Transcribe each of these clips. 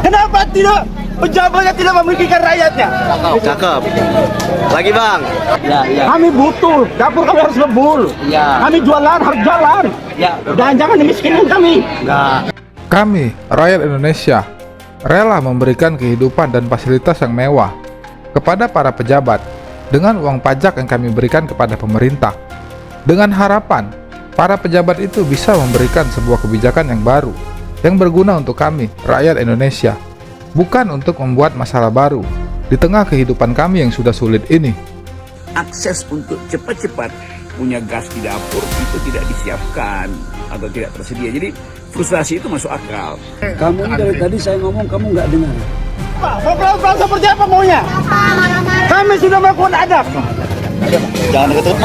Kenapa tidak pejabatnya tidak memikirkan rakyatnya? Cakep. Lagi bang. Kami butuh, dapur kami harus lebur. Kami jualan harus jalan. Dan jangan dimiskinkan kami. Kami, rakyat Indonesia, rela memberikan kehidupan dan fasilitas yang mewah kepada para pejabat dengan uang pajak yang kami berikan kepada pemerintah, dengan harapan para pejabat itu bisa memberikan sebuah kebijakan yang baru, yang berguna untuk kami, rakyat Indonesia, bukan untuk membuat masalah baru di tengah kehidupan kami yang sudah sulit ini. Akses untuk cepat-cepat punya gas di dapur itu tidak disiapkan atau tidak tersedia. Jadi frustrasi itu masuk akal. Kamu ini dari tadi saya ngomong kamu nggak dengar. Pak, program seperti apa maunya? Kami sudah melakukan adab. Jangan deket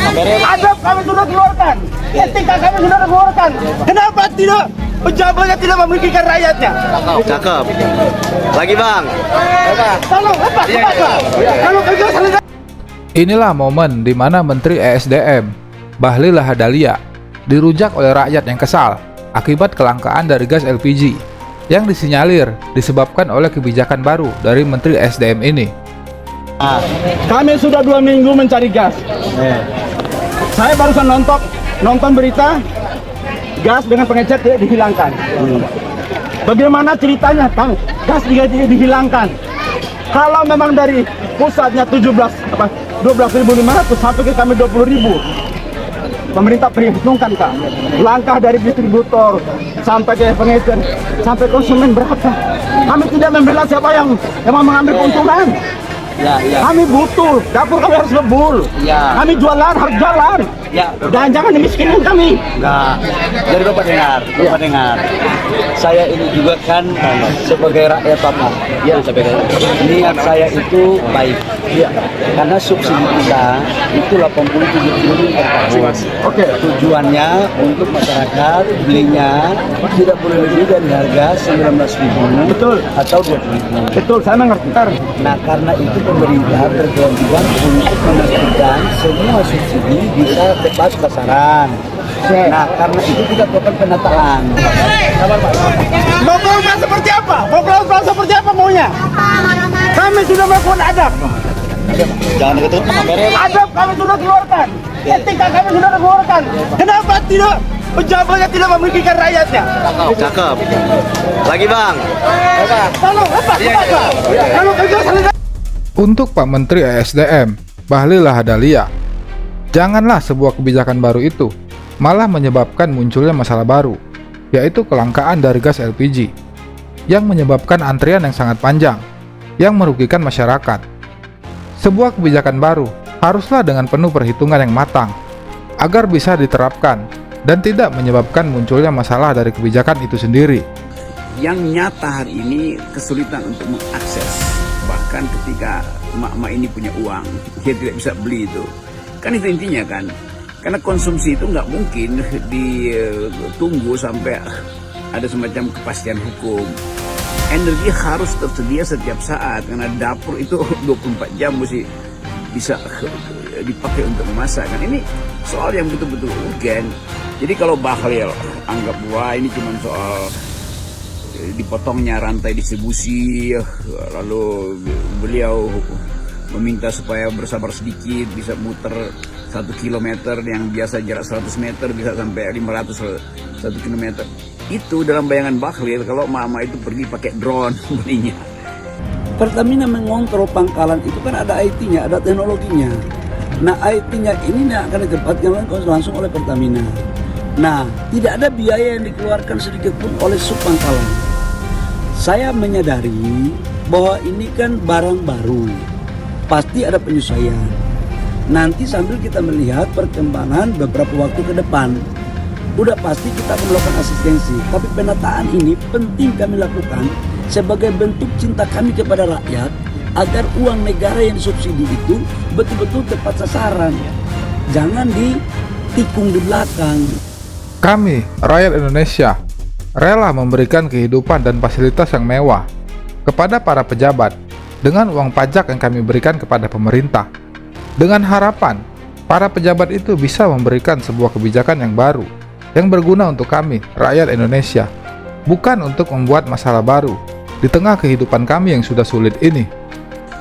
Adab kami sudah keluarkan. Etika kami sudah keluarkan. Kenapa tidak pejabatnya tidak memikirkan rakyatnya? Cakep. Lagi bang. Tolong, lepas. Kalau kerja selesai. Inilah momen di mana Menteri ESDM, Bahlil Lahadalia, dirujak oleh rakyat yang kesal akibat kelangkaan dari gas LPG yang disinyalir disebabkan oleh kebijakan baru dari Menteri ESDM ini. Kami sudah 2 minggu mencari gas. Saya barusan nonton berita gas dengan pengecer tidak dihilangkan. Bagaimana ceritanya? Gas tidak dihilangkan. Kalau memang dari pusatnya 12.500 sampai ke kami 20.000. Pemerintah perhitungkan Kak. Langkah dari distributor sampai ke pengecer sampai konsumen berapa? Kami tidak membela siapa yang mengambil keuntungan. Kami butuh, dapur kami harus lebur. Kami jualan harus jalan. Dan jangan dimiskinkan kami. Jadi Bapak dengar, saya ini juga kan sebagai rakyat Bapak. Niat saya itu baik. Karena subsidi kita itu 87 triliun per tahun. Tujuannya untuk masyarakat belinya tidak boleh lebih dari harga 19.000 Betul. atau 20.000. Betul, saya mengerti. Nah, karena itu pemerintah berkewajiban untuk memastikan semua subsidi bisa tepat sasaran. Nah, karena itu kita lakukan penataan. Mau program seperti apa? Seperti apa maunya? Kami sudah melakukan adab. Jangan deket Adab kami sudah keluarkan. Etika kami sudah keluarkan. Kenapa tidak pejabatnya tidak memikirkan rakyatnya? Cakep. Lagi bang. Tolong, lepas. Kalau kerja selesai. Untuk Pak Menteri ESDM, Bahlil Lahadalia, janganlah sebuah kebijakan baru itu malah menyebabkan munculnya masalah baru, yaitu kelangkaan dari gas LPG, yang menyebabkan antrian yang sangat panjang, yang merugikan masyarakat. Sebuah kebijakan baru haruslah dengan penuh perhitungan yang matang, agar bisa diterapkan dan tidak menyebabkan munculnya masalah dari kebijakan itu sendiri. Yang nyata hari ini kesulitan untuk mengakses. Bahkan ketika emak-emak ini punya uang, dia tidak bisa beli itu. Kan itu intinya kan. Karena konsumsi itu nggak mungkin ditunggu sampai ada semacam kepastian hukum. Energi harus tersedia setiap saat karena dapur itu 24 jam mesti bisa dipakai untuk memasak. Kan ini soal yang betul-betul urgen. Jadi kalau Bahlil anggap wah ini cuma soal dipotongnya rantai distribusi, lalu beliau meminta supaya bersabar sedikit, bisa muter 1 kilometer yang biasa jarak 100 meter bisa sampai 500 1 kilometer. Itu dalam bayangan Bahlil kalau mama itu pergi pakai drone belinya. Pertamina mengontrol pangkalan itu kan ada IT-nya, ada teknologinya. Nah, IT-nya ini akan ditempatkan langsung oleh Pertamina. Nah, tidak ada biaya yang dikeluarkan sedikit pun oleh sub pangkalan. Saya menyadari bahwa ini kan barang baru, pasti ada penyesuaian. Nanti sambil kita melihat perkembangan beberapa waktu ke depan, udah pasti kita akan melakukan asistensi. Tapi penataan ini penting kami lakukan sebagai bentuk cinta kami kepada rakyat, agar uang negara yang disubsidi itu betul-betul tepat sasaran, jangan ditikung di belakang. Kami, rakyat Indonesia, rela memberikan kehidupan dan fasilitas yang mewah kepada para pejabat dengan uang pajak yang kami berikan kepada pemerintah, dengan harapan para pejabat itu bisa memberikan sebuah kebijakan yang baru, yang berguna untuk kami, rakyat Indonesia, bukan untuk membuat masalah baru di tengah kehidupan kami yang sudah sulit ini.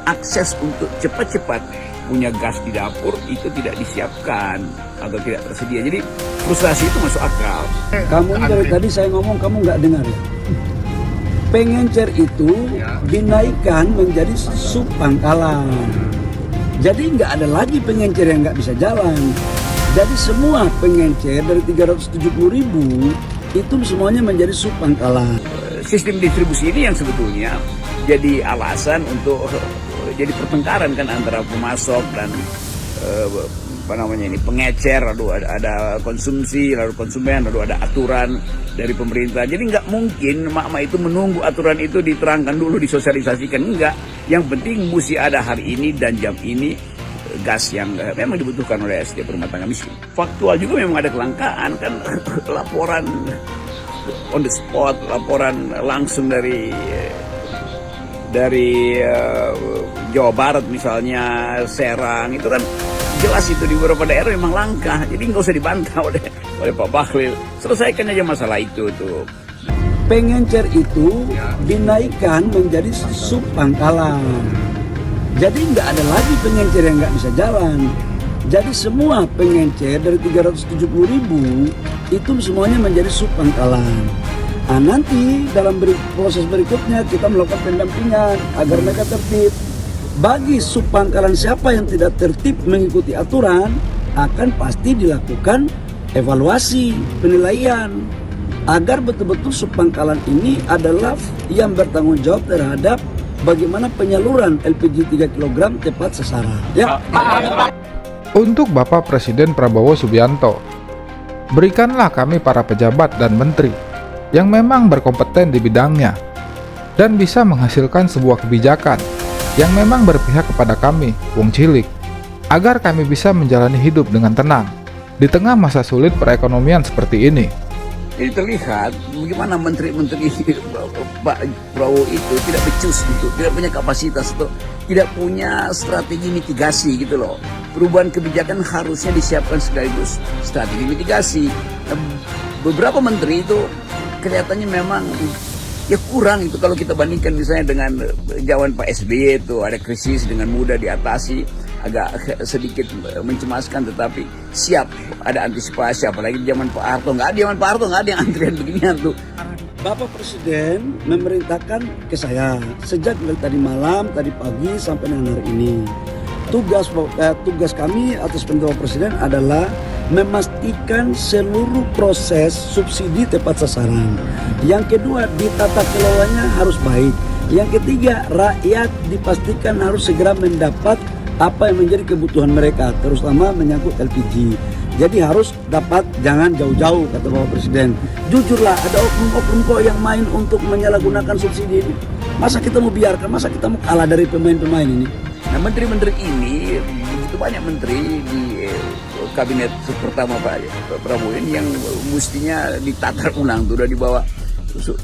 Akses untuk cepat-cepat punya gas di dapur itu tidak disiapkan atau tidak tersedia. Jadi frustrasi itu masuk akal. Kamu ini dari tadi saya ngomong kamu nggak dengar ya. Pengencer itu dinaikkan menjadi sub Pangkalan. Jadi nggak ada lagi pengencer yang nggak bisa jalan. Jadi semua pengencer dari 370.000 itu semuanya menjadi sub Pangkalan. Sistem distribusi ini yang sebetulnya jadi alasan untuk jadi pertengkaran kan antara pemasok dan pengecer, lalu ada konsumsi, lalu konsumen, lalu ada aturan dari pemerintah. Jadi nggak mungkin emak-emak itu menunggu aturan itu diterangkan dulu, disosialisasikan, enggak. Yang penting mesti ada hari ini dan jam ini gas yang memang dibutuhkan oleh setiap rumah tangga miskin. Faktual juga memang ada kelangkaan kan, laporan on the spot, laporan langsung dari Jawa Barat misalnya, Serang, itu kan jelas itu di beberapa daerah memang langka. Jadi nggak usah dibantah oleh Pak Bahlil. Selesaikan aja masalah itu tuh. Pengencer itu dinaikkan menjadi sub Pangkalan. Jadi nggak ada lagi pengencer yang nggak bisa jalan. Jadi semua pengencer dari 370.000 itu semuanya menjadi sub Pangkalan. Nah, nanti dalam proses berikutnya kita melakukan pendampingan agar mereka tertib. Bagi sub Pangkalan siapa yang tidak tertib mengikuti aturan, akan pasti dilakukan evaluasi, penilaian, agar betul-betul sub Pangkalan ini adalah yang bertanggung jawab terhadap bagaimana penyaluran LPG 3 kg tepat sasaran. Ya. Untuk Bapak Presiden Prabowo Subianto, berikanlah kami para pejabat dan menteri yang memang berkompeten di bidangnya dan bisa menghasilkan sebuah kebijakan yang memang berpihak kepada kami, wong cilik, agar kami bisa menjalani hidup dengan tenang di tengah masa sulit perekonomian seperti ini. Jadi terlihat bagaimana menteri-menteri Pak Prabowo itu tidak becus gitu, tidak punya kapasitas itu, tidak punya strategi mitigasi gitu loh. Perubahan kebijakan harusnya disiapkan sekaligus strategi mitigasi. Beberapa menteri itu kelihatannya memang ya kurang itu kalau kita bandingkan misalnya dengan zaman Pak SBY itu ada krisis dengan mudah diatasi, agak sedikit mencemaskan tetapi siap ada antisipasi, apalagi di zaman Pak Harto nggak ada yang antrian beginian tuh. Bapak Presiden memerintahkan ke saya sejak dari tadi malam, tadi pagi sampai dengan hari ini. Tugas kami atas perintah Presiden adalah memastikan seluruh proses subsidi tepat sasaran. Yang kedua, ditata kelolanya harus baik. Yang ketiga, rakyat dipastikan harus segera mendapat apa yang menjadi kebutuhan mereka, terutama menyangkut LPG. Jadi harus dapat, jangan jauh-jauh, kata Bapak Presiden. Jujurlah, ada oknum-oknum kok yang main untuk menyalahgunakan subsidi ini. Masa kita mau biarkan, masa kita mau kalah dari pemain-pemain ini? Nah, menteri-menteri ini, begitu banyak menteri di kabinet pertama Pak Prabowo ini yang mestinya ditatar ulang, tuh udah dibawa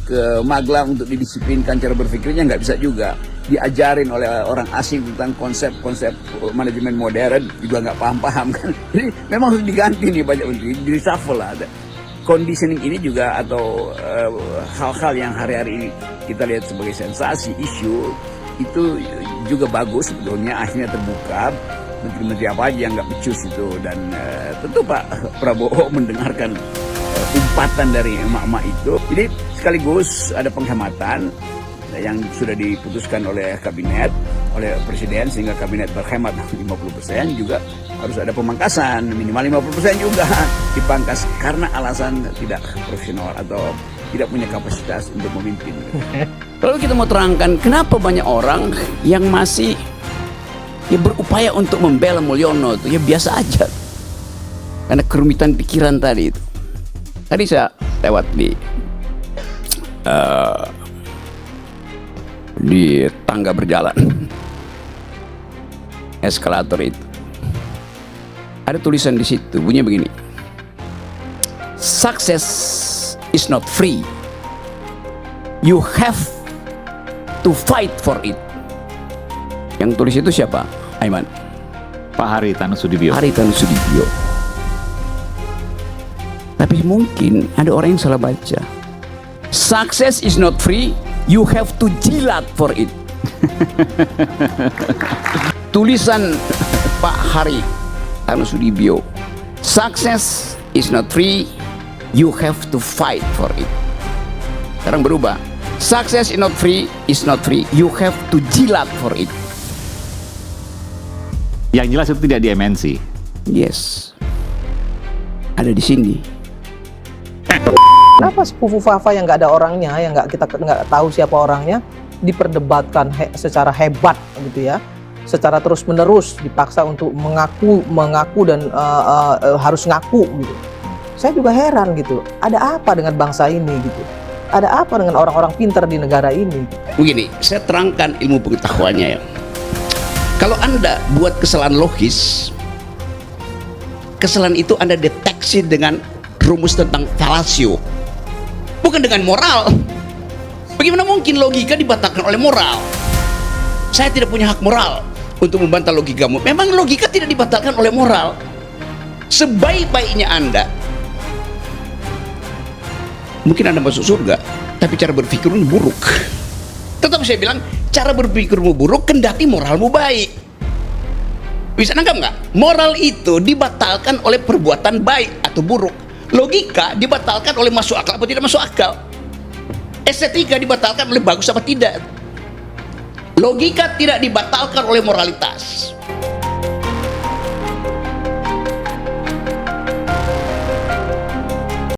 ke Magelang untuk didisiplinkan cara berpikirnya, nggak bisa juga. Diajarin oleh orang asing tentang konsep-konsep manajemen modern, juga nggak paham-paham kan. Jadi memang harus diganti nih banyak menteri, di reshuffle lah. Ada conditioning ini juga atau hal-hal yang hari-hari ini kita lihat sebagai sensasi, isu, itu juga bagus sebetulnya, akhirnya terbuka menteri-menteri apa aja yang nggak becus itu. Dan tentu Pak Prabowo mendengarkan umpatan dari emak-emak itu. Jadi sekaligus ada penghematan yang sudah diputuskan oleh kabinet, oleh Presiden, sehingga kabinet berhemat 50%, juga harus ada pemangkasan, minimal 50% juga dipangkas karena alasan tidak profesional atau tidak punya kapasitas untuk memimpin. Lalu kita mau terangkan kenapa banyak orang yang masih berupaya untuk membela Mulyono itu ya biasa aja, karena kerumitan pikiran tadi itu. Tadi saya lewat di tangga berjalan, eskalator itu, ada tulisan di situ bunyinya begini: success is not free, you have to fight for it. Yang tulis itu siapa? Aiman? Pak Haritanu Sudibyo. Haritanu Sudibyo. Tapi mungkin ada orang yang salah baca. Success is not free, you have to jilat for it. Tulisan Pak Haritanu Sudibyo, success is not free, you have to fight for it. Sekarang berubah, success is not free, you have to jilat for it. Yang jelas itu tidak di MNC. Yes, ada di sini. Kenapa sepupu Fafa yang nggak ada orangnya, yang kita nggak tahu siapa orangnya, diperdebatkan secara hebat gitu ya, secara terus menerus dipaksa untuk mengaku dan harus ngaku gitu. Saya juga heran gitu, ada apa dengan bangsa ini gitu, ada apa dengan orang-orang pintar di negara ini? Begini, saya terangkan ilmu pengetahuannya ya. Kalau Anda buat kesalahan logis, kesalahan itu Anda deteksi dengan rumus tentang falasio, bukan dengan moral. Bagaimana mungkin logika dibatalkan oleh moral? Saya tidak punya hak moral untuk membantah logikamu. Memang logika tidak dibatalkan oleh moral. Sebaik-baiknya Anda, mungkin Anda masuk surga, tapi cara berpikirmu buruk. Tetap saya bilang, cara berpikirmu buruk kendati moralmu baik. Bisa nangkap nggak? Moral itu dibatalkan oleh perbuatan baik atau buruk. Logika dibatalkan oleh masuk akal atau tidak masuk akal. Estetika dibatalkan oleh bagus apa tidak. Logika tidak dibatalkan oleh moralitas.